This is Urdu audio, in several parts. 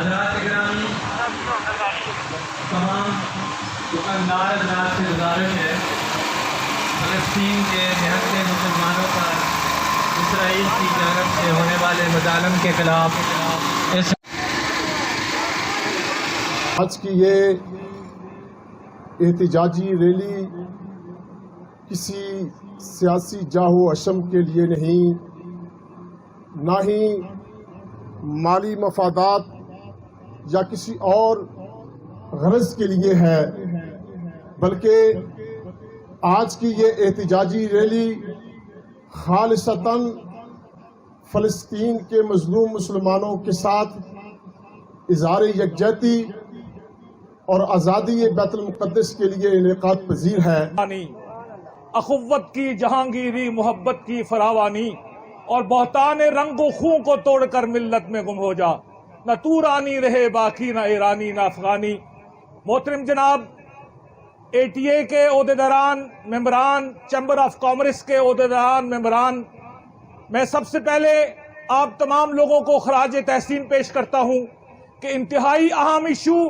حضرات گرامی، تمام دکاندار حضرات سے گزارش ہے فلسطین کے نہتے مسلمانوں پر اسرائیل کی جانب سے ہونے والے مظالم کے خلاف اس آج کی یہ احتجاجی ریلی کسی سیاسی جاہ و اشم کے لیے نہیں، نہ ہی مالی مفادات یا کسی اور غرض کے لیے ہے، بلکہ آج کی یہ احتجاجی ریلی خالصتاً فلسطین کے مظلوم مسلمانوں کے ساتھ اظہار یکجہتی اور آزادی بیت المقدس کے لیے انعقاد پذیر ہے۔ اخوت کی جہانگیری، محبت کی فراوانی اور بہتان رنگ و خون کو توڑ کر ملت میں گم ہو جا، نہ تورانی رہے باقی، نہ ایرانی نہ افغانی۔ محترم جناب ATA کے عہدیداران، ممبران، چیمبر آف کامرس کے عہدیداران، ممبران، میں سب سے پہلے آپ تمام لوگوں کو خراج تحسین پیش کرتا ہوں کہ انتہائی اہم ایشو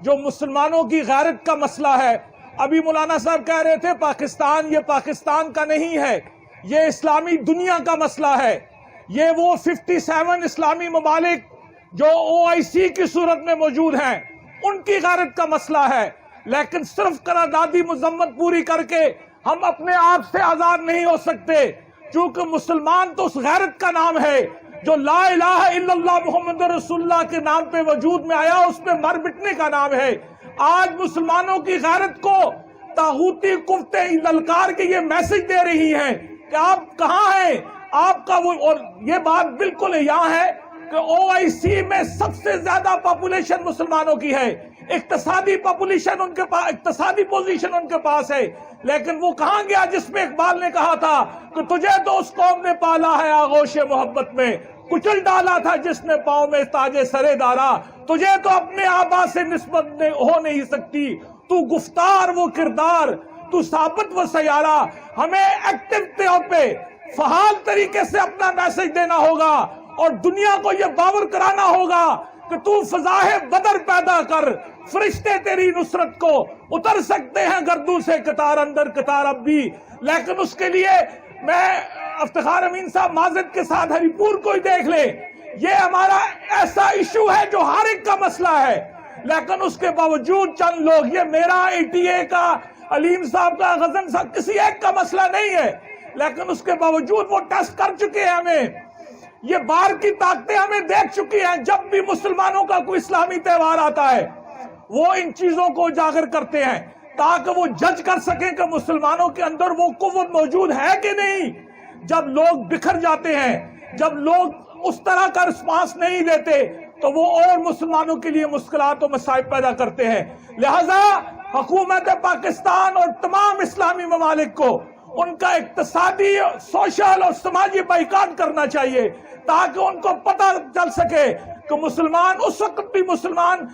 جو مسلمانوں کی غیرت کا مسئلہ ہے، ابھی مولانا صاحب کہہ رہے تھے پاکستان یہ پاکستان کا نہیں ہے، یہ اسلامی دنیا کا مسئلہ ہے۔ یہ وہ 57 اسلامی ممالک جو OIC کی صورت میں موجود ہیں ان کی غیرت کا مسئلہ ہے، لیکن صرف قراردادی مذمت پوری کر کے ہم اپنے آپ سے آزاد نہیں ہو سکتے، چونکہ مسلمان تو اس غیرت کا نام ہے جو لا الہ الا اللہ محمد رسول اللہ کے نام پہ وجود میں آیا، اس پہ مر مٹنے کا نام ہے۔ آج مسلمانوں کی غیرت کو طاغوتی قوتیں للکار کے یہ میسج دے رہی ہیں کہ آپ کہاں ہیں، آپ کا وہ، اور یہ بات بالکل یہاں ہے کہ OIC میں سب سے زیادہ پاپولیشن مسلمانوں کی ہے، اقتصادی پاپولیشن ان کے پاس، اقتصادی پوزیشن ان کے پاس ہے، لیکن وہ کہاں گیا جس میں اقبال نے کہا تھا کہ تجھے تو اس قوم نے پالا ہے آغوش محبت میں، کچل ڈالا تھا جس نے پاؤں میں تاج سرے دارا، تجھے تو اپنے آبا سے نسبت ہو نہیں سکتی، تو گفتار وہ کردار، تو ثابت وہ سیارہ۔ ہمیں ایکٹیو طور پہ فعال طریقے سے اپنا میسج دینا ہوگا اور دنیا کو یہ باور کرانا ہوگا کہ تو فضائے بدر پیدا کر، فرشتے تیری نصرت کو اتر سکتے ہیں گردوں سے قطار اندر قطار اب بھی، لیکن اس کے لیے میں افتخار امین صاحب معذرت کے ساتھ ہری پور کو ہی دیکھ لیں، یہ ہمارا ایسا ایشو ہے جو ہر ایک کا مسئلہ ہے، لیکن اس کے باوجود چند لوگ، یہ میرا ATA کا، علیم صاحب کا، غزن صاحب، کسی ایک کا مسئلہ نہیں ہے، لیکن اس کے باوجود وہ ٹیسٹ کر چکے ہیں ہمیں، یہ باہر کی طاقتیں ہمیں دیکھ چکی ہیں، جب بھی مسلمانوں کا کوئی اسلامی تہوار آتا ہے وہ ان چیزوں کو اجاگر کرتے ہیں تاکہ وہ جج کر سکیں کہ مسلمانوں کے اندر وہ قوت موجود ہے کہ نہیں۔ جب لوگ بکھر جاتے ہیں، جب لوگ اس طرح کا رسپانس نہیں دیتے تو وہ اور مسلمانوں کے لیے مشکلات و مصائب پیدا کرتے ہیں۔ لہذا حکومت پاکستان اور تمام اسلامی ممالک کو ان کا اقتصادی، سوشل اور سماجی بائیکاٹ کرنا چاہیے تاکہ ان کو پتہ چل سکے کہ مسلمان اس وقت بھی مسلمان،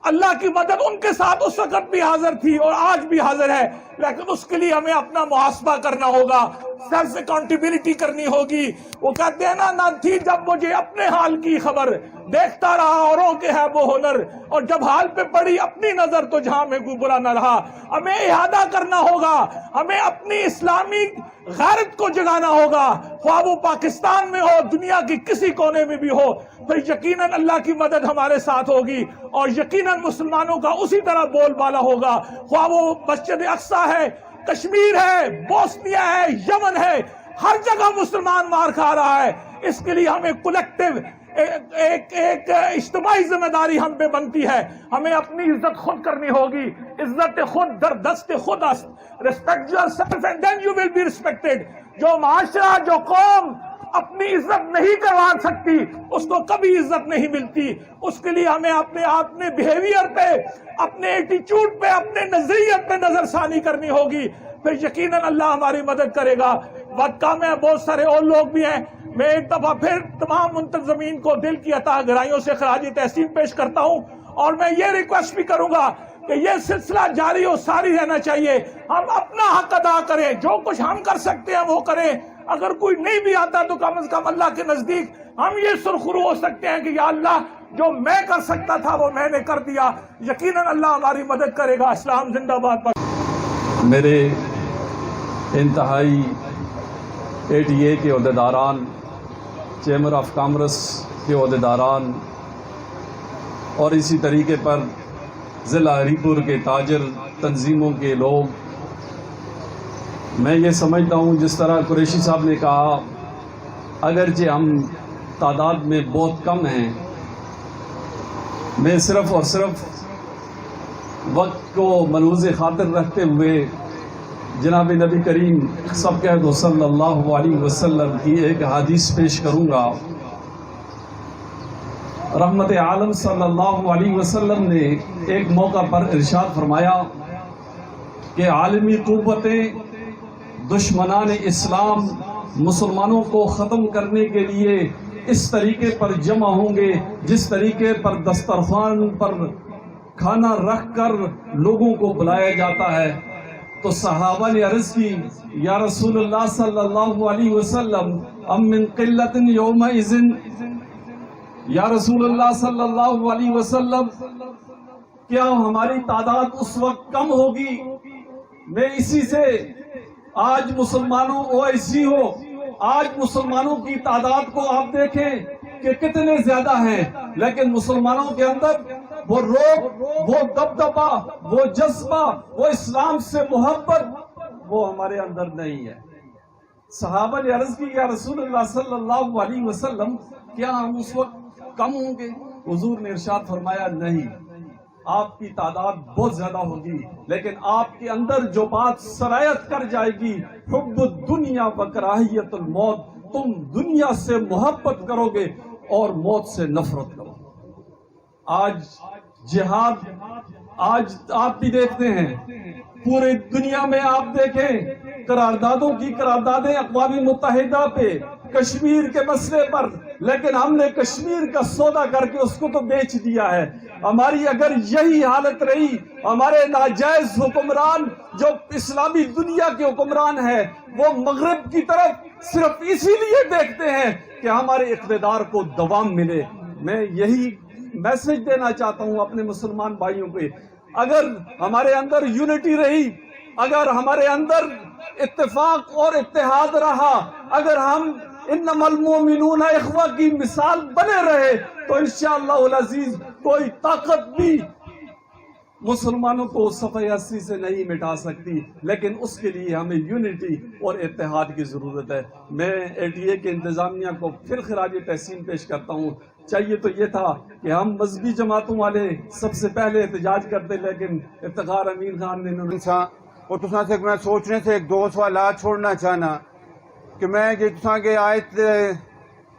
اللہ کی مدد ان کے ساتھ اس وقت بھی حاضر تھی اور آج بھی حاضر ہے، لیکن اس کے لیے ہمیں اپنا محاسبہ کرنا ہوگا، سیلف اکاؤنٹیبلٹی کرنی ہوگی۔ وہ کہتے ہیں نہ تھی جب مجھے اپنے حال کی خبر، دیکھتا رہا اوروں کے ہے وہ ہنر، اور جب حال پہ پڑی اپنی نظر تو جہاں میں کوئی برا نہ رہا۔ ہمیں احاطہ کرنا ہوگا، ہمیں اپنی اسلامی غیرت کو جگانا ہوگا، خواہ وہ پاکستان میں ہو، دنیا کی کسی کونے میں بھی ہو، پھر یقیناً اللہ کی مدد ہمارے ساتھ ہوگی اور یقیناً مسلمانوں کا اسی طرح بول بالا ہوگا، خواہ وہ مسجد اقصی ہے، کشمیر ہے، بوسنیا ہے، یمن ہے، ہر جگہ مسلمان مار کھا رہا ہے۔ اس کے لیے ہمیں کولیکٹیو ایک اجتماعی ذمہ داری ہم پہ بنتی ہے، ہمیں اپنی عزت خود کرنی ہوگی، عزت خود در دست خود است، respect yourself and then you will be respected۔ جو معاشرہ، جو قوم اپنی عزت نہیں کروا سکتی اس کو کبھی عزت نہیں ملتی۔ اس کے لیے ہمیں اپنے بیہیویئر پہ، اپنے ایٹیچیوڈ پہ، اپنے نظریت پہ نظر ثانی کرنی ہوگی، پھر یقیناً اللہ ہماری مدد کرے گا۔ وقت کم ہے، بہت سارے اور لوگ بھی ہیں، میں ایک دفعہ پھر تمام منتظمین کو دل کی عطا گرائیوں سے خراج تحسین پیش کرتا ہوں، اور میں یہ ریکویسٹ بھی کروں گا کہ یہ سلسلہ جاری و ساری رہنا چاہیے، ہم اپنا حق ادا کریں، جو کچھ ہم کر سکتے ہیں وہ کریں، اگر کوئی نہیں بھی آتا تو کم از کم اللہ کے نزدیک ہم یہ سرخرو ہو سکتے ہیں کہ یا اللہ جو میں کر سکتا تھا وہ میں نے کر دیا. یقیناً اللہ ہماری مدد کرے گا. اسلام زندہ باد. میرے انتہائی ATA کے عہدیداران، چیمبر آف کامرس کے عہدیداران اور اسی طریقے پر ضلع ہری پور کے تاجر تنظیموں کے لوگ، میں یہ سمجھتا ہوں جس طرح قریشی صاحب نے کہا، اگرچہ ہم تعداد میں بہت کم ہیں، میں صرف اور صرف وقت کو ملحوظ خاطر رکھتے ہوئے جناب نبی کریم سب کہہ صلی اللہ علیہ وسلم کی ایک حدیث پیش کروں گا. رحمت عالم صلی اللہ علیہ وسلم نے ایک موقع پر ارشاد فرمایا کہ عالمی قوتیں دشمنان اسلام مسلمانوں کو ختم کرنے کے لیے اس طریقے پر جمع ہوں گے جس طریقے پر دسترخوان پر کھانا رکھ کر لوگوں کو بلایا جاتا ہے. تو صحابہ نے عرض کی، یا رسول اللہ صلی اللہ علیہ وسلم ام من قلت یومئذ، یا رسول اللہ صلی اللہ علیہ وسلم کیا ہماری تعداد اس وقت کم ہوگی؟ میں اسی سے آج مسلمانوں OIC ہو، آج مسلمانوں کی تعداد کو آپ دیکھیں کہ کتنے زیادہ ہیں، لیکن مسلمانوں کے اندر وہ روح، وہ دبدبا، وہ جذبہ، وہ اسلام سے محبت وہ ہمارے اندر نہیں ہے. صحابہ نے عرض کی، یا رسول اللہ صلی اللہ علیہ وسلم کیا ہم اس وقت کم ہوں گے؟ حضور نے ارشاد فرمایا، نہیں، آپ کی تعداد بہت زیادہ ہوگی، لیکن آپ کے اندر جو بات سرایت کر جائے گی، حب الدنیا و کراہیت الموت، تم دنیا سے محبت کرو گے اور موت سے نفرت کرو. آج جہاد، آج آپ بھی دیکھتے ہیں پورے دنیا میں، آپ دیکھیں قراردادوں کی قراردادیں اقوام متحدہ پہ کشمیر کے مسئلے پر، لیکن ہم نے کشمیر کا سودا کر کے اس کو تو بیچ دیا ہے. ہماری اگر یہی حالت رہی، ہمارے ناجائز حکمران جو اسلامی دنیا کے حکمران ہیں وہ مغرب کی طرف صرف اسی لیے دیکھتے ہیں کہ ہمارے اقتدار کو دوام ملے. میں یہی میسج دینا چاہتا ہوں اپنے مسلمان بھائیوں کو، اگر ہمارے اندر یونٹی رہی، اگر ہمارے اندر اتفاق اور اتحاد رہا، اگر ہم انما المؤمنون اخوہ کی مثال بنے رہے تو انشاءاللہ العزیز کوئی طاقت بھی مسلمانوں کو صفحہ ہستی سے نہیں مٹا سکتی، لیکن اس کے لیے ہمیں یونٹی اور اتحاد کی ضرورت ہے. میں ATA کے انتظامیہ کو پھر خراج تحسین پیش کرتا ہوں. چاہیے تو یہ تھا کہ ہم مذہبی جماعتوں والے سب سے پہلے احتجاج کرتے، لیکن افتخار امین خان نے اور تساں سے میں سوچنے سے ایک دو سوالات چھوڑنا چاہنا کہ میں یہ تساں کے آیت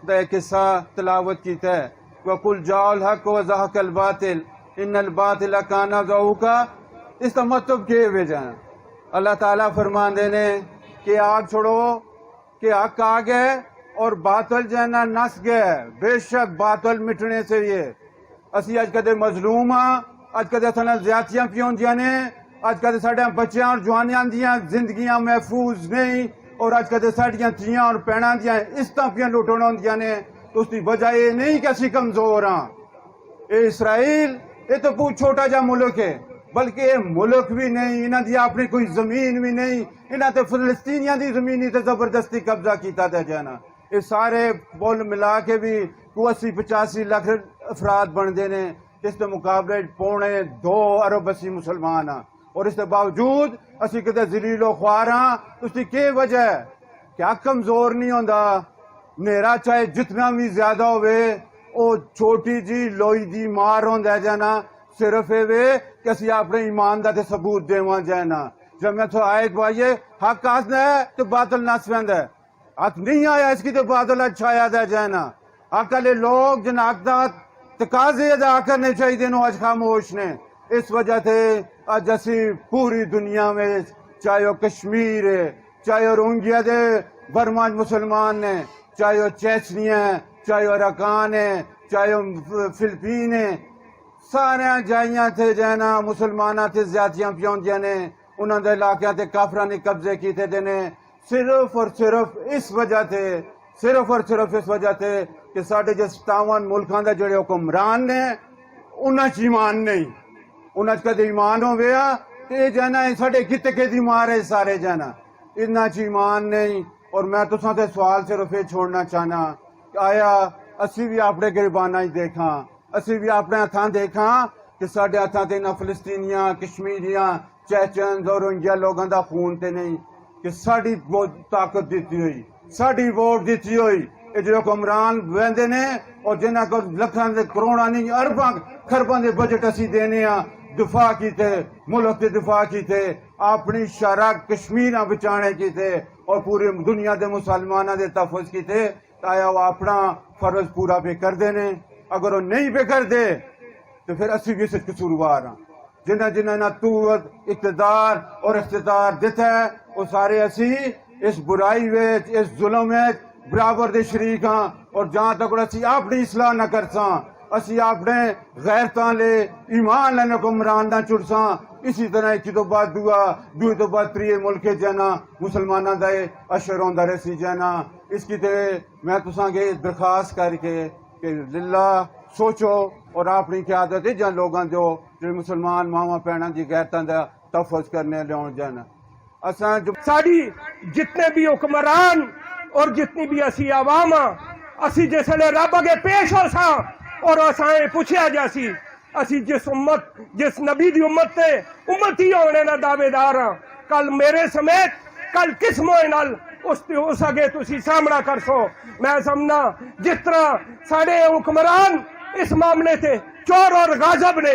دا ایک حصہ تلاوت کیتا ہے، وَقُلْ جَاءَ الْحَقُّ وَزَهَقَ الْبَاطِلُ إِنَّ الْبَاطِلَ كَانَ زَهُوقًا. اس کا مطلب کیے ہوئے جانا اللہ تعالیٰ فرمان دینے کہ آگ چھوڑو کہ حق آ گئے اور باطل جانا نس گئے. بے شک باطل مٹنے سے یہ اسی اج کدے مظلوم ہاں، اج کدے ساڈیاں زیادتیاں پیوں دیاں نے، اج کدے ساڈیاں بچیاں اور جوانیاں دیاں زندگیاں محفوظ نہیں، اور اج کدے ساڈیاں تھیاں اور پیڑاں دیاں اس طرح پیاں لٹن ہوندیاں نے. تو اس کی وجہ یہ نہیں کہ اسی کمزور ہاں. اے اسرائیل یہ تو بہت چھوٹا جا ملک ہے، بلکہ یہ ملک بھی نہیں، انہاں دی اپنی کوئی زمین بھی نہیں، انہاں تے فلسطینیاں دی زمینی تے زبردستی قبضہ کیتا تے جانا. یہ سارے بول ملا کے بھی 80-85 لاکھ افراد بن دینے، اس کے مقابلے 2.25 ارب اسی مسلمان ہاں، اور اس کے باوجود اسی کدے ذلیل و خوار ہاں. اس کی کیا وجہ ہے؟ کیا کمزور نہیں ہوندا؟ میرا چاہے جتنا بھی زیادہ ہوئے او چھوٹی جی لوئی دی مار ہوندا جانا، صرف یہ کہ اسی اپنے ایمان دا تے ثبوت دیواں جانا. جب میں تو آیت بھائیے حق آسنا ہے تو باطل نس ویندا ہے، حق نہیں آیا اس کی تو باطل اچھا آیا دے جانا. اکلے لوگ جن حق دا تقاضے ادا کرنے چاہیے نو اج خاموش نے. اس وجہ سے اج اسی پوری دنیا میں چاہے وہ کشمیر ہے، چاہے وہ روہنگیا دے برما مسلمان نے، چاہے وہ چیچنیا ہے، چاہے وہ اراکان ہے، چاہے وہ فلپین ہے، سارے جائیاں تھے جانا مسلمانہ تھے زیادتیاں پیوندیاں نے، انہوں نے علاقے تے کافران نے قبضے کیتے دینے، صرف اور صرف اس وجہ تھے صرف اور صرف اس وجہ سے کہ ساڈے جو 57 ملکاں دے جڑے حکمران نے انہاں چ ایمان نہیں، انہاں چ کدے ایمان ہویا تے جانا ساڈے گتکے دی مار ہے سارے جانا، انہاں چ ایمان نہیں۔ اور میں تساں تے سوال صرف یہ چھوڑنا چاہنا کہ آیا اسی بھی اپنے گریباناں ہی دیکھاں، اسی بھی اپنے ہاتھاں دیکھاں کہ ساڈے ہاتھاں تے نہ فلسطینیاں، کشمیریاں، چیچنز اور انڈیا لوگاں دا خون تے نہیں، کہ ساڈی طاقت دیتی ہوئی، ساڈی ووٹ دیتی ہوئی یہ جو حکمران ویندے نے اور جنہاں کو لکھاں دے کروڑاں نہیں ارباں خرباں دے بجٹ اسی دینے ہاں، دفاع کیتے، ملک کے دفاع کیتے، اپنی شرح کشمیراں بچانے کیتے اور پوری دنیا دے مسلماناں دے تحفظ کیتے، آیا وہ اپنا فرض پورا پہ کر دینے؟ اگر وہ نہیں پہ کر دے تو پھر اسی بھی اس قصوروار ہاں، جنہ جنہ نہ قوت اقتدار اور اقتدار دیتا ہے وہ سارے اسی اس برائی وچ اس ظلم وچ برابر دے شریک ہاں، اور جہاں تک اسی اپنی اصلاح نہ کرساں، اسی اپنے غیرتاں لے ایمان لے حکمران نہ چڑساں، اسی طرح ایک تو بعد دوئی تو بعد تریے ملک جانا مسلماناں دا اشر ہوندا رسی جانا۔ اس کی تے میں تساں کے درخواست کر کے کہ للہ سوچو اور اپنی قیادت جن لوگاں جو مسلمان ماواں بہناں دی غیرتاں دا تحفظ کرنے لیاؤں جانا۔ اساں جو ساڑی جتنے بھی حکمران اور جتنی بھی اسی عوام اسی جسے رب اگے پیش ہو سا اور اسائیں پوچھیا جاسی اسی جس نبی دی امت تے امتی ہونے نہ دعوے دار ہاں، کل میرے سمیت کل کس موئے نال اس اگے تسی سامنا کر سو۔ میں سمنا جس طرح ساڑے حکمران اس معاملے تے چور اور غاضب نے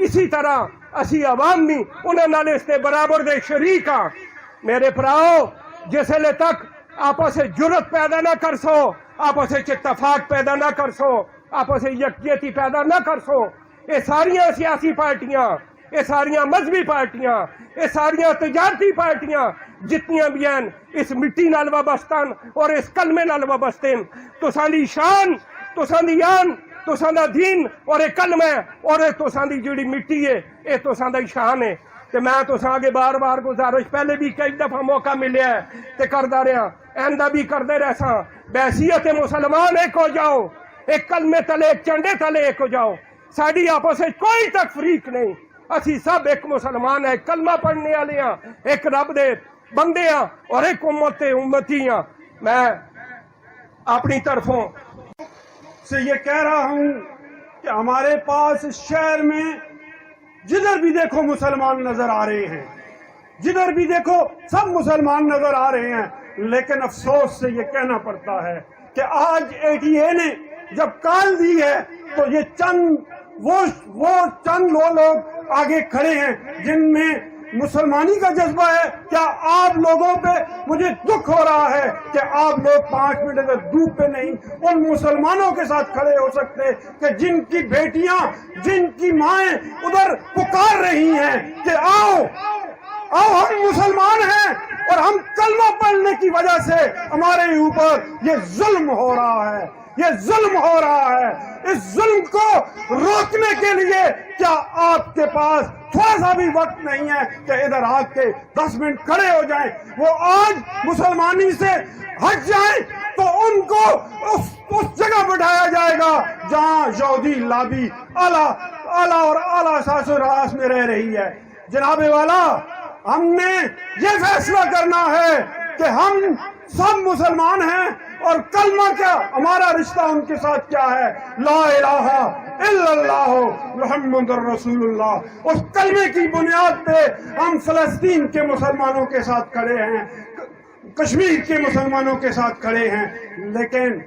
اسی طرح اسی عوام بھی انہاں نال اس تے برابر دے شریک ہاں۔ میرے پراؤ جس لے تک آپس سے جرت پیدا نہ کر سو، آپس سے اتفاق پیدا نہ کر سو، آپس سے یکجہتی پیدا نہ کر سو، یہ ساریاں سیاسی پارٹیاں، یہ ساریاں مذہبی پارٹیاں، یہ ساریاں تجارتی پارٹیاں جتنیاں بھی ہیں اس مٹی نال وابستن اور اس کلمے نال وابستن۔ تساں دی شان، تساں دی آن، تساں دا دین اور یہ کلمہ اور تساں دی جڑی مٹی ہے یہ تساں دا شان ہے۔ کہ میں تساں آگے بار بار گزارش پہلے بھی کئی دفعہ موقع ملیا ہے تے کردا رہا، آئندہ بھی کردے رہساں، بحیثیت مسلمان ایک ہو جاؤ، ایک کلمے تلے ایک چنڈے تلے ایک ہو جاؤ، ساڑی آپس کوئی تفریق نہیں، اسی سب ایک مسلمان ہیں، ایک کلمہ پڑھنے والے ہیں، ایک رب دے بندے ہیں اور ایک امتی ہیں۔ میں اپنی طرفوں سے یہ کہہ رہا ہوں کہ ہمارے پاس اس شہر میں جدھر بھی دیکھو مسلمان نظر آ رہے ہیں، جدھر بھی دیکھو سب مسلمان نظر آ رہے ہیں، لیکن افسوس سے یہ کہنا پڑتا ہے کہ آج ATA نے جب کال دی ہے تو یہ چند لوگ آگے کھڑے ہیں جن میں مسلمانی کا جذبہ ہے۔ کیا آپ لوگوں پہ مجھے دکھ ہو رہا ہے کہ آپ لوگ 5 منٹ اگر دھوپ پہ نہیں ان مسلمانوں کے ساتھ کھڑے ہو سکتے کہ جن کی بیٹیاں، جن کی مائیں ادھر پکار رہی ہیں کہ آؤ ہم مسلمان ہیں اور ہم کلمہ پڑھنے کی وجہ سے ہمارے اوپر یہ ظلم ہو رہا ہے، یہ ظلم ہو رہا ہے۔ اس ظلم کو روکنے کے لیے کیا آپ کے پاس تھوڑا سا بھی وقت نہیں ہے کہ ادھر آ کے 10 منٹ کھڑے ہو جائیں؟ وہ آج مسلمانی سے ہٹ جائیں تو ان کو اس جگہ بٹھایا جائے گا جہاں یہودی لابی اعلیٰ اور اعلیٰ ساس و راس میں رہ رہی ہے۔ جناب والا، ہم نے یہ فیصلہ کرنا ہے کہ ہم سب مسلمان ہیں اور کلمہ کیا ہمارا رشتہ ان کے ساتھ کیا ہے، لا الہ الا اللہ محمد رسول اللہ۔ اس کلمے کی بنیاد پہ ہم فلسطین کے مسلمانوں کے ساتھ کھڑے ہیں، کشمیر کے مسلمانوں کے ساتھ کھڑے ہیں، لیکن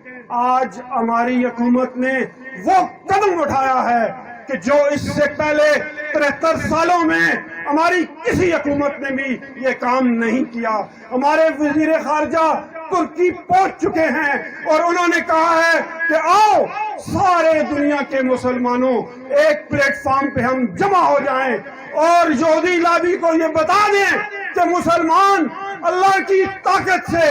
آج ہماری حکومت نے وہ قدم اٹھایا ہے کہ جو اس سے پہلے 73 سالوں میں ہماری کسی حکومت نے بھی یہ کام نہیں کیا۔ ہمارے وزیر خارجہ ترکی پہنچ چکے ہیں اور انہوں نے کہا ہے کہ آؤ سارے دنیا کے مسلمانوں ایک پلیٹ فارم پہ ہم جمع ہو جائیں اور یہودی لابی کو یہ بتا دیں کہ مسلمان اللہ کی طاقت سے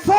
100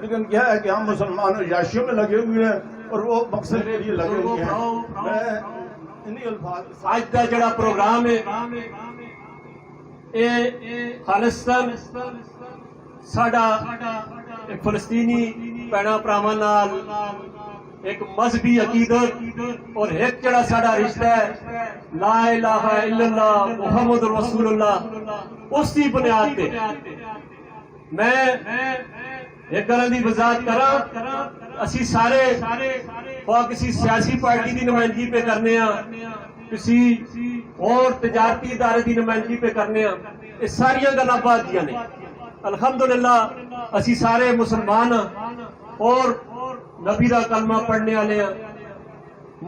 لیکن کیا ہے کہ ہم مسلمان عیاشیوں میں لگے ہوئے ہیں اور وہ مقصد کے لیے لگے ہوئے ہیں. میں انہی الفاظ آج کا جڑا پروگرام ہے یہ خالصتاً ساڈا فلسطینی بھੈਣਾਂ ਭਰਾਵਾਂ نال ایک مذہبی عقیدت اور ایک جڑا ساڈا رشتہ ہے لا الہ الا اللہ محمد رسول اللہ اس کی بنیاد پہ میں ایک گل دی وضاحت کراں. اسی سارے کسی سیاسی پارٹی کی نمائندگی پہ کرنے ہاں, کسی اور تجارتی ادارے کی نمائندگی پہ کرنے ہاں, یہ ساریا گلاں بعد دیاں نے. الحمدللہ اسی سارے مسلمان ہاں اور نبی دا کلمہ پڑھنے والے ہاں.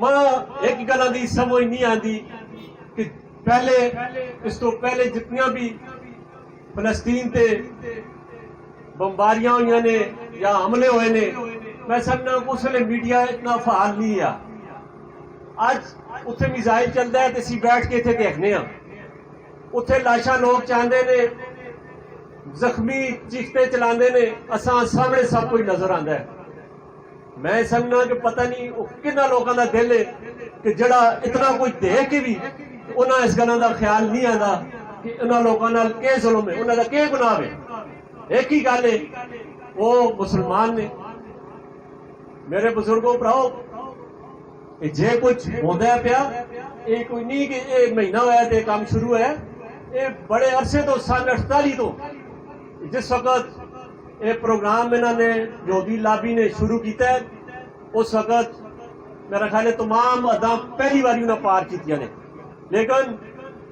ماں ایک گلاں دی سمجھ نہیں آتی کہ پہلے اس تو پہلے جتنیاں بھی فلسطین تے بمباریاں ہوئی نے یا حملے ہوئے نے, میں سمجھنا اس ویلے میڈیا اتنا فعال نہیں ہے. اج اتنے میزائل چلتا ہے تو اسی بیٹھ کے اتنے دیکھنے ہاں, اتنے لاشاں لوگ چاہتے نے, زخمی چیختے چلاندے نے, اساں سامنے سب کچھ نظر آتا ہے. میں سمجھنا کہ پتہ نہیں کتنا لوگوں کا دل ہے کہ جڑا اتنا کچھ دیکھ کے بھی انہاں اس گلاں دا خیال نہیں آتا کہ انہاں لوگوں نال کیا ظلم ہے, انہاں دا کیا گناہ ہے. ایک ہی گل ہے وہ مسلمان نے. میرے بزرگوں پراؤ جے کچھ ہوتا ہے پیا یہ کوئی نہیں کہ یہ مہینہ ہوا تو کام شروع ہے, یہ بڑے عرصے تو سن 48 تو جس وقت یہ پروگرام انہوں نے یہودی لابی نے شروع کیتا ہے اس وقت میرا خیال ہے تمام ادا پہلی باری انہیں پار کیتیاں نے. لیکن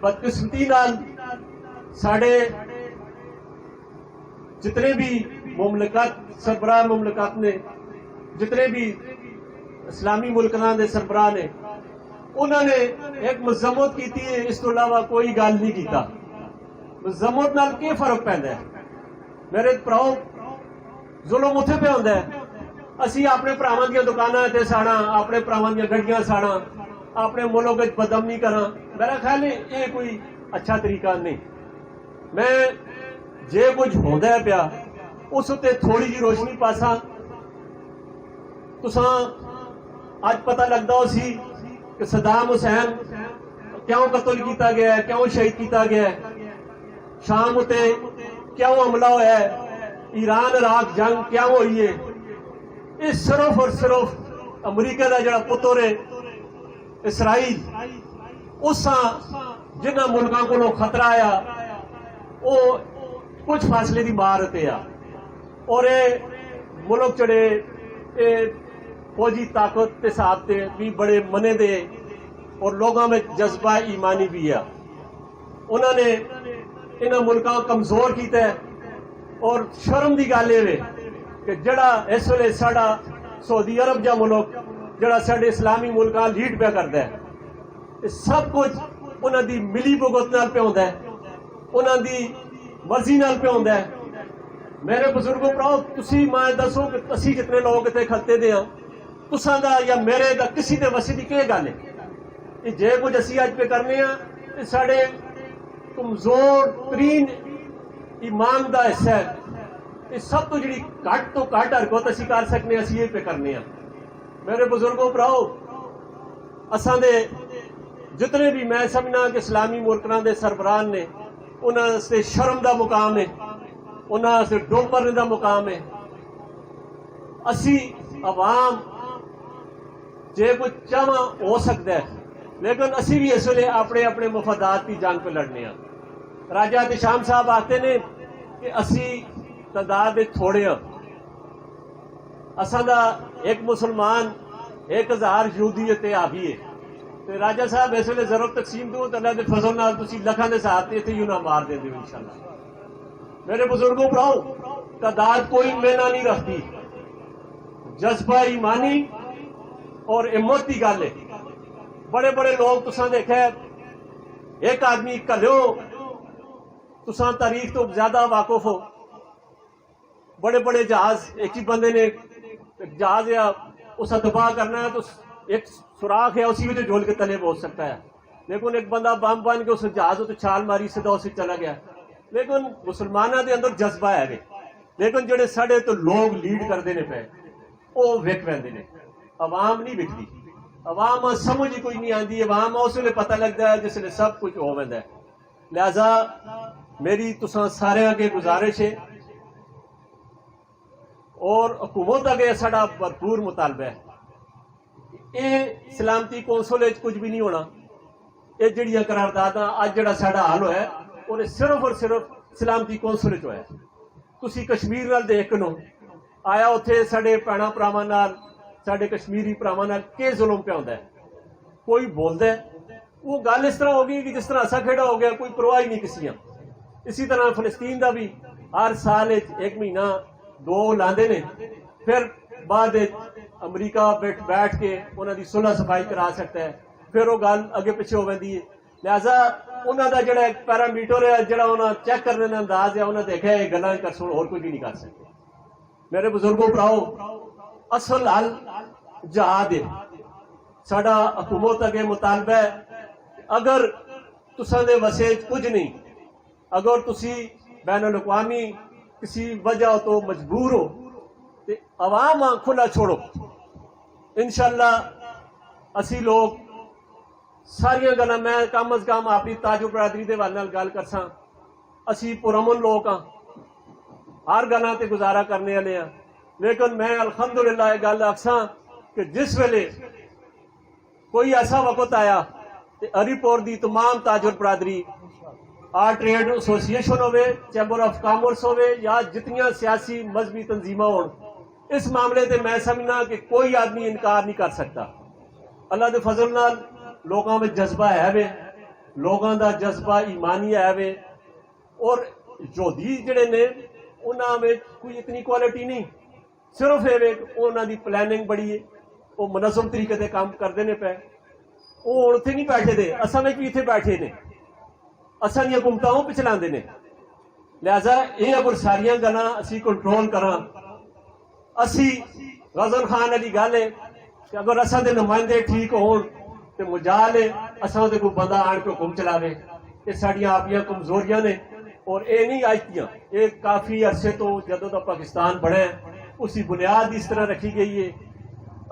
بدقسمتی نال ساڑھے جتنے بھی مملکت سربراہ مملکت نے, جتنے بھی اسلامی ملکوں کے سربراہ نے, انہوں نے ایک مذمت کی ہے, اس تو علاوہ کوئی گل نہیں کیتا. مذمت نال کی فرق پیندا ہے میرے پراؤ, ظلم اتنے پہ ہوتا ہے. اسی اپنے بھراواں دیا دکاناں تے ساڑا, اپنے بھراواں دیا گڈیاں ساڑا, اپنے ملک بدامنی کرا, میرا خیال ہے یہ کوئی اچھا طریقہ نہیں. میں جے کچھ ہوتا ہے پیا اس تے تھوڑی جی روشنی پاسا تساں اج پتہ لگتا ہو سی کہ صدام حسین کیوں قتل کیتا گیا ہے, کیوں شہید کیتا گیا ہے, شام تے کیوں حملہ ہوا ہے, ایران عراق جنگ کیوں ہوئی ہے. یہ صرف اور صرف امریکہ کا جڑا پتر ہے اسرائیل, اس جنہ ملکوں کو خطرہ آیا وہ کچھ فاصلے کی مار تے آ, اور یہ ملک چڑے فوجی طاقت کے ساتھ بھی بڑے منے دے اور لوگوں میں جذبہ ایمانی بھی ہے. انہوں نے انہاں ملکوں کمزور کیتا ہے. اور شرم دی گل یہ کہ جڑا اس ویلے ساڈا سعودی عرب جا ملک جڑا ساڈے اسلامی ملکاں لیڈ پہ کرتا ہے, یہ سب کچھ انہاں دی ملی بھگت نال پہ ہوندا ہے, انہاں دی مرضی نال پہ ہوندا ہے. میرے بزرگوں پراؤ تسی میں دسو کہ اسی جتنے لوگ اتنے کھلتے دے ہاں, تساں دا یا میرے دا کسی دے وسی دی کیا گل ہے. یہ جے کچھ اسی اج پہ کرنے ہاں یہ ساڈے کمزور ترین ایمان دا حصہ ہے. یہ سب تو جڑی گھٹ تو گھٹ حرکت اسی کر سکنے اسی یہ پہ کرنے ہاں. میرے بزرگوں پراؤ اساں دے جتنے بھی میں سمجھنا کہ اسلامی ملکوں دے سربراہ نے انہاں سے شرم دا مقام ہے, انہاں سے ڈوب کرنے دا مقام ہے. اسی عوام جے کچھ چاہاں ہو سکتا ہے لیکن اسی بھی اس ویلے اپنے اپنے مفادات کی جنگ پہ لڑنے ہاں. راجہ احتشام صاحب آتے نے کہ اسی تعداد تھوڑے ہاں, اساں دا ایک مسلمان 1000 یہودی تے آبی ہے. راجہ صاحب اس ویلے ضرورت تقسیم دو تو اللہ دے فضل نال تسی لکھاں دے ساتھ اتنے یوں نہ مار دے دیو انشاءاللہ. میرے بزرگوں پراؤ تعداد کوئی معنی نہیں رکھتی, جذبہ ایمانی اور ہمت کی گل ہے. بڑے بڑے لوگ تساں دیکھا ایک آدمی کلو تساں تاریخ تو زیادہ واقف ہو, بڑے بڑے جہاز ایک ہی بندے نے جہاز یا اسے تباہ کرنا ہے تو ایک سوراخ ہے اسی وجہ جھول کے تلے پہنچ سکتا ہے, لیکن ایک بندہ بم بن کے اس جہاز تو چھال ماری سیدھا اسے چلا گیا. لیکن مسلمانوں کے اندر جذبہ ہے لیکن جڑے ساڈے تو لوگ لیڈ کرتے ہیں پے وہ وک پہ نے، عوام نہیں وکتی، عوام سمجھ ہی کوئی نہیں آتی، عوام اس ویلے پتہ لگتا ہے جس ویلے سب کچھ ہو جاتا ہے۔ لہذا میری تساں سارے اگے گزارش ہے اور حکومت اگے ساڈا بھرپور مطالبہ ہے، یہ سلامتی کونسل کچھ بھی نہیں ہونا، یہ جڑیاں قرارداداں اج جڑا ساڈا حل ہوا ہے اور صرف اور صرف سلامتی کونسل ہوا ہے۔ تسی کشمیر نال دیکھ نو آیا اتنے ساڈے بھੈਣਾਂ ਭਰਾਵਾਂ نال ساڈے کشمیری ਭਰਾਵਾਂ نال کہ ظلم پہ ہوندا ہے، کوئی بولدا ہے وہ گل اس طرح ہو گئی کہ جس طرح ہسا کھیڑا ہو گیا، کوئی پرواہ ہی نہیں کسی۔ اسی طرح فلسطین دا بھی ہر سال 1 مہینہ 2 لاندے نے، پھر بعد امریکہ بیٹھ کے انہوں دی صلح صفائی کرا سکتا ہے، پھر وہ گل اگے پیچھے ہو جاتی ہے۔ لہذا انہوں دا جڑا ایک پیرامیٹر ہے، جڑا انہوں چیک کرنے کا انداز ہے، انہوں نے دیکھا یہ گلاں کر سن اور کوئی بھی نہیں کر سکتے۔ میرے بزرگوں پراؤ، اصل حل جہاد ہے۔ ساڈا حکومت اگے مطالبہ ہے اگر تساں دے وسے کچھ نہیں، اگر تسی بین الاقوامی کسی وجہ تو مجبور ہو تو عوام کھلا چھوڑو، انشاءاللہ اسی لوگ ساریاں گلاں، میں کم از کم اپنی تاجر برادری دے والے نال گل کرساں، اسی پرامن لوگ ہاں، ہر گلاں تے گزارا کرنے والے ہاں، لیکن میں الحمدللہ یہ گل آکھساں کہ جس ویلے کوئی ایسا وقت آیا کہ ہری پور دی تمام تاجر برادری، ٹریڈ ایسوسیشن ہوئے، چیمبر آف کامرس ہوئے یا جتنیاں سیاسی مذہبی تنظیمہ ہون، اس معاملے تے میں سمجھنا کہ کوئی آدمی انکار نہیں کر سکتا۔ اللہ دے فضل نال لوگوں میں جذبہ ہے وے، لوگوں دا جذبہ ایمانی ہے وے، اور یہودی جڑے نے انہاں میں کوئی اتنی کوالٹی نہیں، صرف ہے وے انہاں دی پلاننگ بڑی ہے، وہ منظم طریقے سے کام کرتے ہیں پے، وہ اتنے نہیں بیٹھے دے، اصل میں بھی اتنے بیٹھے نے، اصل دی حکومتوں پہ چلاندے نے۔ لہذا یہ اگر ساریاں گلاں اسی کنٹرول کراں، اسی غزل خان علی گل ہے کہ اگر اصل دے نمائندے ٹھیک ہون تو مجال ہے اصل دے کوئی بندہ آن کے حکم چلاوے۔ یہ ساڑیاں آپیاں کمزوریاں نے اور یہ نہیں آئیتیاں، یہ کافی عرصے تو جدوں دا پاکستان بڑھا ہے اسی بنیاد اس طرح رکھی گئی ہے۔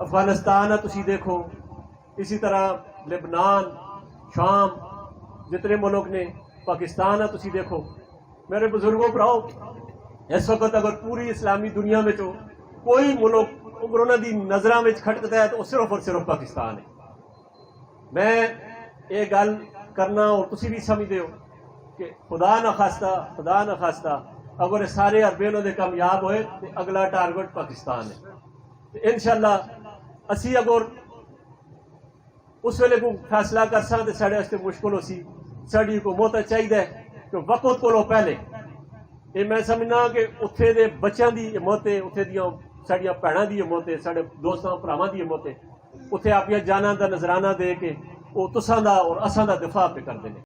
افغانستان ہے تسی دیکھو، اسی طرح لبنان، شام، جتنے ملک نے، پاکستان ہے تسی دیکھو۔ میرے بزرگوں پراؤ، اس وقت اگر پوری اسلامی دنیا میں جو کوئی ملک اگر انہوں دی نظراں وچ کھٹکتا ہے تو صرف اور صرف پاکستان ہے۔ میں یہ گل کرنا اور تسی بھی سمجھتے ہو کہ خدا نہ خواستہ اگر سارے عربے انہوں نے کامیاب ہوئے تو اگلا ٹارگٹ پاکستان ہے۔ انشاءاللہ اسی اگر اس ویلے کو فیصلہ کرساں تو سارے واسطے مشکل ہو سی۔ ساری حکومت چاہیے کہ وقت کو پہلے یہ میں سمجھنا کہ اتھے دے بچوں دی ہمت ہے، اتھے دیاں ساڑیاں بھੈਣਾਂ دی ہمت ہے، ساڑے دوستاں بھراواں دی ہمت ہے، اتھے اپنی جاناں دا نذرانہ دے کے وہ تساں دا اور اساں دا دفاع پہ کر دے۔